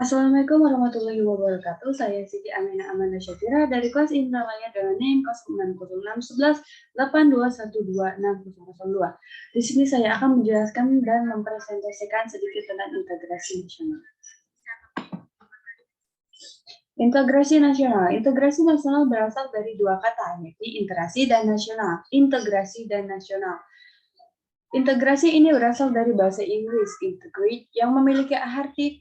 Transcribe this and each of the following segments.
Assalamualaikum warahmatullahi wabarakatuh. Saya Siti Aminah Amanda Syafira dari kelas Indralaya dengan NIM 06061182126002. Di sini saya akan menjelaskan dan mempresentasikan sedikit tentang integrasi nasional. Integrasi nasional. Integrasi nasional berasal dari dua kata, yaitu integrasi dan nasional. Integrasi dan nasional. Integrasi ini berasal dari bahasa Inggris, integrate, yang memiliki arti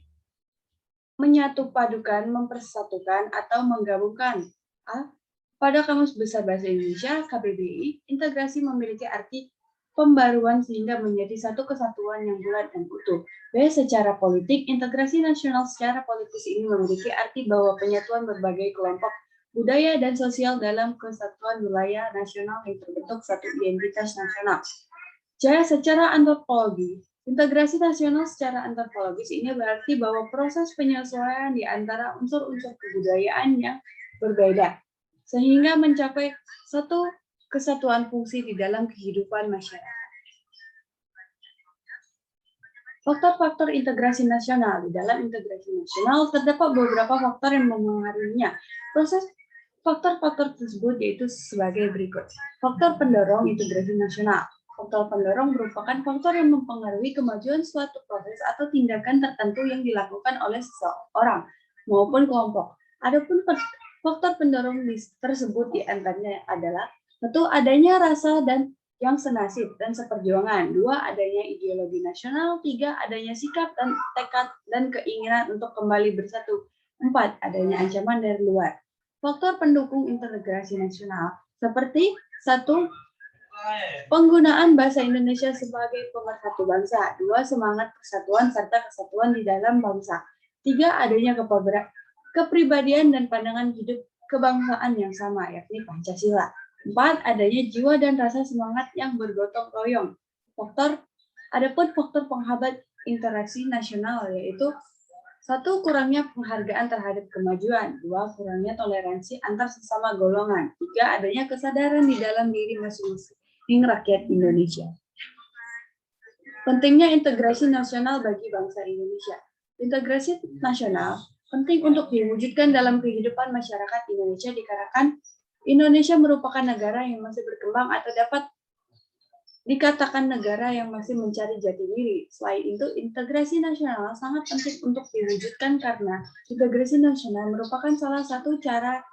menyatu padukan, mempersatukan, atau menggabungkan. Pada Kamus Besar Bahasa Indonesia, KBBI, integrasi memiliki arti pembaruan sehingga menjadi satu kesatuan yang bulat dan utuh. B. Secara politik, integrasi nasional secara politis ini memiliki arti bahwa penyatuan berbagai kelompok budaya dan sosial dalam kesatuan wilayah nasional yang terbentuk satu identitas nasional. C. Secara antropologi, integrasi nasional secara antropologis ini berarti bahwa proses penyesuaian di antara unsur-unsur kebudayaan yang berbeda, sehingga mencapai satu kesatuan fungsi di dalam kehidupan masyarakat. Faktor-faktor integrasi nasional. Di dalam integrasi nasional terdapat beberapa faktor yang memengaruhinya. Proses faktor-faktor tersebut yaitu sebagai berikut. Faktor pendorong integrasi nasional. Faktor pendorong merupakan faktor yang mempengaruhi kemajuan suatu proses atau tindakan tertentu yang dilakukan oleh seseorang maupun kelompok. Adapun faktor pendorong tersebut diantaranya adalah satu, adanya rasa dan yang senasib dan seperjuangan. Dua, adanya ideologi nasional. Tiga, adanya sikap dan tekad dan keinginan untuk kembali bersatu. Empat, adanya ancaman dari luar. Faktor pendukung integrasi nasional seperti satu, penggunaan bahasa Indonesia sebagai pemersatu bangsa. Dua, semangat persatuan serta kesatuan di dalam bangsa. Tiga, adanya kepribadian dan pandangan hidup kebangsaan yang sama, yakni Pancasila. Empat, adanya jiwa dan rasa semangat yang bergotong royong. Adapun faktor penghambat interaksi nasional yaitu satu, kurangnya penghargaan terhadap kemajuan. Dua, kurangnya toleransi antar sesama golongan. Tiga, adanya kesadaran di dalam diri masing-masing rakyat Indonesia. Pentingnya integrasi nasional bagi bangsa Indonesia. Integrasi nasional penting untuk diwujudkan dalam kehidupan masyarakat Indonesia dikarenakan Indonesia merupakan negara yang masih berkembang atau dapat dikatakan negara yang masih mencari jati diri. Selain itu, integrasi nasional sangat penting untuk diwujudkan karena integrasi nasional merupakan salah satu cara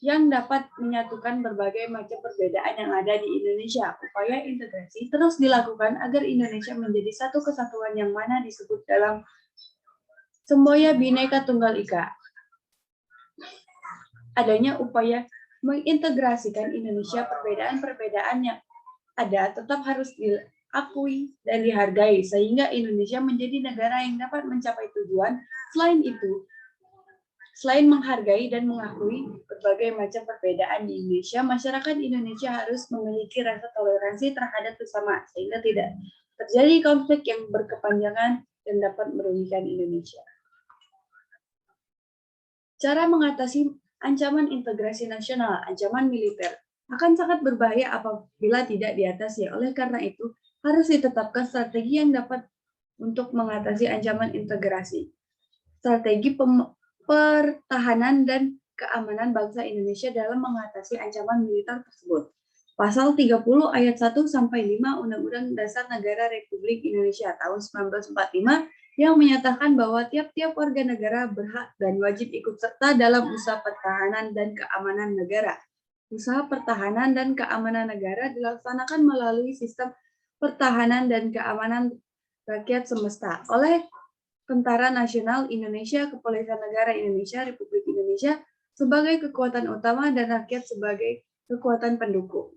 yang dapat menyatukan berbagai macam perbedaan yang ada di Indonesia. Upaya integrasi terus dilakukan agar Indonesia menjadi satu kesatuan yang mana disebut dalam Semboya Bhinneka Tunggal Ika. Adanya upaya mengintegrasikan Indonesia, perbedaan-perbedaan yang ada tetap harus diakui dan dihargai sehingga Indonesia menjadi negara yang dapat mencapai tujuan. Selain menghargai dan mengakui berbagai macam perbedaan di Indonesia, masyarakat Indonesia harus memiliki rasa toleransi terhadap sesama sehingga tidak terjadi konflik yang berkepanjangan dan dapat merugikan Indonesia. Cara mengatasi ancaman integrasi nasional, ancaman militer akan sangat berbahaya apabila tidak diatasi. Oleh karena itu, harus ditetapkan strategi yang dapat untuk mengatasi ancaman integrasi. Strategi pertahanan dan keamanan bangsa Indonesia dalam mengatasi ancaman militer tersebut. Pasal 30 ayat 1 sampai 5 Undang-Undang Dasar Negara Republik Indonesia tahun 1945 yang menyatakan bahwa tiap-tiap warga negara berhak dan wajib ikut serta dalam usaha pertahanan dan keamanan negara. Usaha pertahanan dan keamanan negara dilaksanakan melalui sistem pertahanan dan keamanan rakyat semesta oleh Tentara Nasional Indonesia, Kepolisian Negara Indonesia, Republik Indonesia sebagai kekuatan utama dan rakyat sebagai kekuatan pendukung.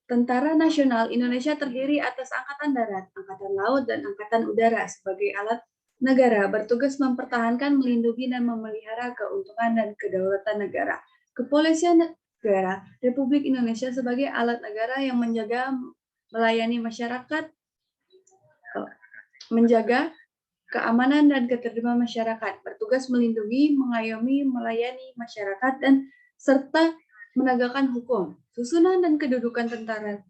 Tentara Nasional Indonesia terdiri atas Angkatan Darat, Angkatan Laut, dan Angkatan Udara sebagai alat negara bertugas mempertahankan, melindungi, dan memelihara keuntungan dan kedaulatan negara. Kepolisian Negara Republik Indonesia sebagai alat negara yang menjaga, melayani masyarakat, menjaga keamanan dan ketertiban masyarakat, bertugas melindungi, mengayomi, melayani masyarakat, dan serta menegakkan hukum. Susunan dan kedudukan tentara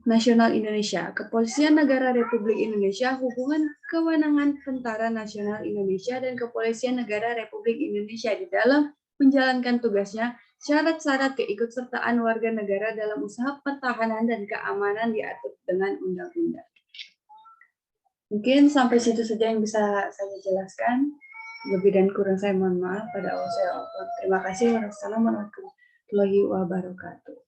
Nasional Indonesia, Kepolisian Negara Republik Indonesia, hubungan kewenangan Tentara Nasional Indonesia dan Kepolisian Negara Republik Indonesia di dalam menjalankan tugasnya, syarat-syarat keikutsertaan warga negara dalam usaha pertahanan dan keamanan diatur dengan undang-undang. Mungkin sampai situ saja yang bisa saya jelaskan. Lebih dan kurang saya mohon maaf. Pada Allah saya. Terima kasih. Wassalamualaikum warahmatullahi wabarakatuh.